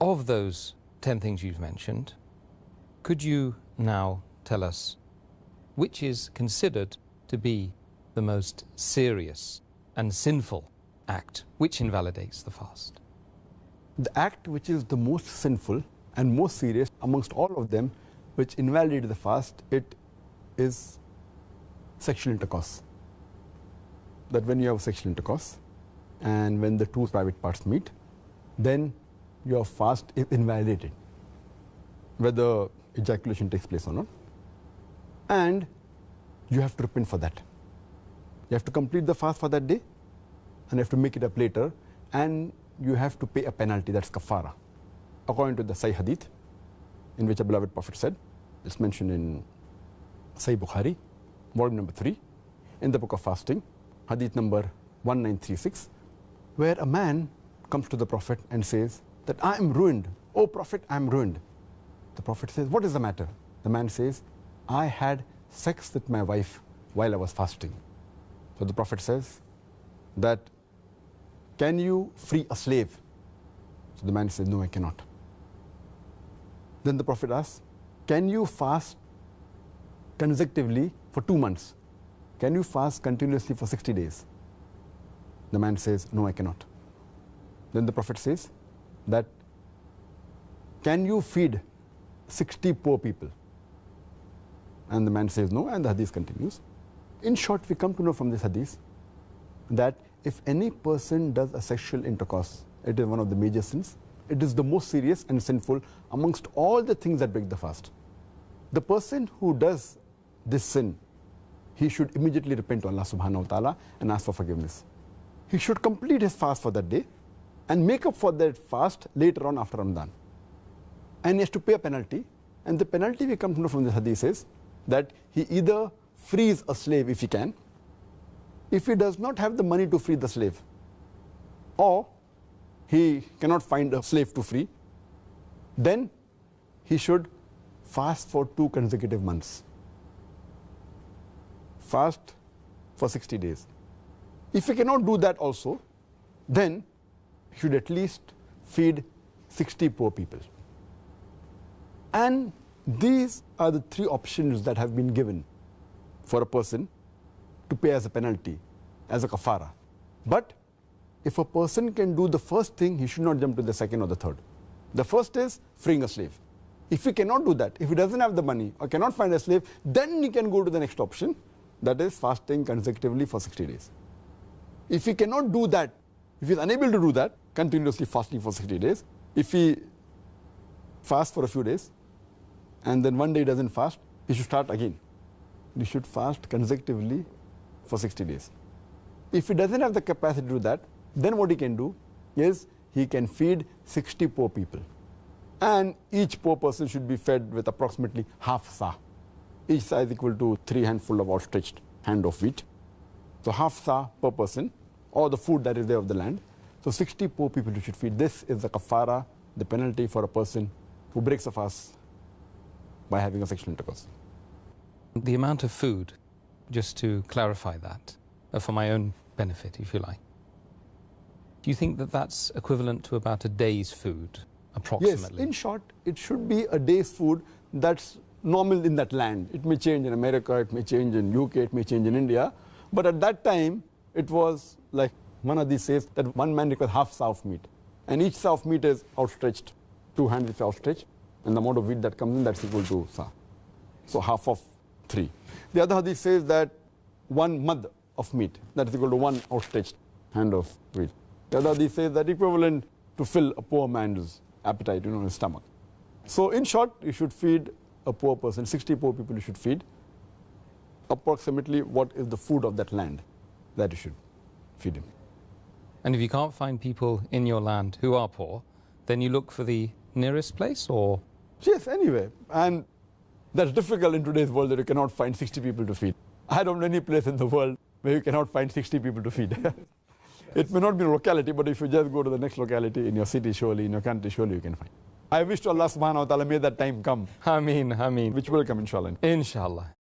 Of those 10 things you've mentioned, could you now tell us which is considered to be the most serious and sinful act which invalidates the fast? The act which is the most sinful and most serious amongst all of them, which invalidates the fast, it is sexual intercourse. That when you have sexual intercourse and when the two private parts meet, then your fast is invalidated, whether ejaculation takes place or not. And you have to repent for that. You have to complete the fast for that day and you have to make it up later, and you have to pay a penalty, that's kafara. According to the Sahih Hadith, in which a beloved Prophet said, it's mentioned in Sahih Bukhari, volume number 3, in the book of fasting, Hadith number 1936, where a man comes to the Prophet and says that I am ruined. Oh Prophet, I am ruined. The Prophet says, what is the matter? The man says, I had sex with my wife while I was fasting. So the Prophet says that, can you free a slave? So the man says, no, I cannot. Then the Prophet asks, can you fast consecutively for 2 months? Can you fast continuously for 60 days? The man says, no, I cannot. Then the Prophet says that, can you feed 60 poor people? And the man says no, and the hadith continues. In short, we come to know from this hadith that if any person does a sexual intercourse, it is one of the major sins. It is the most serious and sinful amongst all the things that break the fast. The person who does this sin, he should immediately repent to Allah subhanahu wa ta'ala and ask for forgiveness. He should complete his fast for that day and make up for that fast later on after Ramadan. And he has to pay a penalty. And the penalty we come to know from the hadith is that he either frees a slave if he can, if he does not have the money to free the slave, or he cannot find a slave to free, then he should fast for 2 consecutive months. Fast for 60 days. If he cannot do that also, then he should at least feed 60 poor people. And these are the 3 options that have been given for a person to pay as a penalty, as a kafara. But if a person can do the first thing, he should not jump to the second or the third. The first is freeing a slave. If he cannot do that, if he doesn't have the money or cannot find a slave, then he can go to the next option, that is fasting consecutively for 60 days. If he cannot do that, if he is unable to do that, continuously fasting for 60 days, if he fasts for a few days and then one day he doesn't fast, he should start again. He should fast consecutively for 60 days. If he doesn't have the capacity to do that, then what he can do is he can feed 60 poor people. And each poor person should be fed with approximately half sa. Each sa is equal to 3 handfuls of outstretched hand of wheat. So half sa per person, or the food that is there of the land. So 60 poor people you should feed. This is the kafara, the penalty for a person who breaks a fast by having a sexual intercourse. The amount of food, just to clarify that, for my own benefit, if you like, do you think that that's equivalent to about a day's food, approximately? Yes, in short, it should be a day's food that's normal in that land. It may change in America, it may change in UK, it may change in India. But at that time, it was like one of these says that one man requires half sa of meat. And each sa of meat is outstretched, 2 hands is outstretched, and the amount of wheat that comes in, that's equal to sa. So half of 3. The other hadith says that 1 mud of meat, that is equal to 1 outstretched hand of wheat. The other hadith says that equivalent to fill a poor man's appetite, his stomach. So in short, you should feed a poor person, 60 poor people you should feed, approximately what is the food of that land that you should feed him. And if you can't find people in your land who are poor, then you look for the nearest place, or? Yes, anyway. And that's difficult in today's world that you cannot find 60 people to feed. I don't know any place in the world where you cannot find 60 people to feed. It may not be a locality, but if you just go to the next locality in your city, surely, in your country, surely you can find. I wish to Allah subhanahu wa ta'ala may that time come. Ameen, ameen. Which will come, inshallah. Inshallah.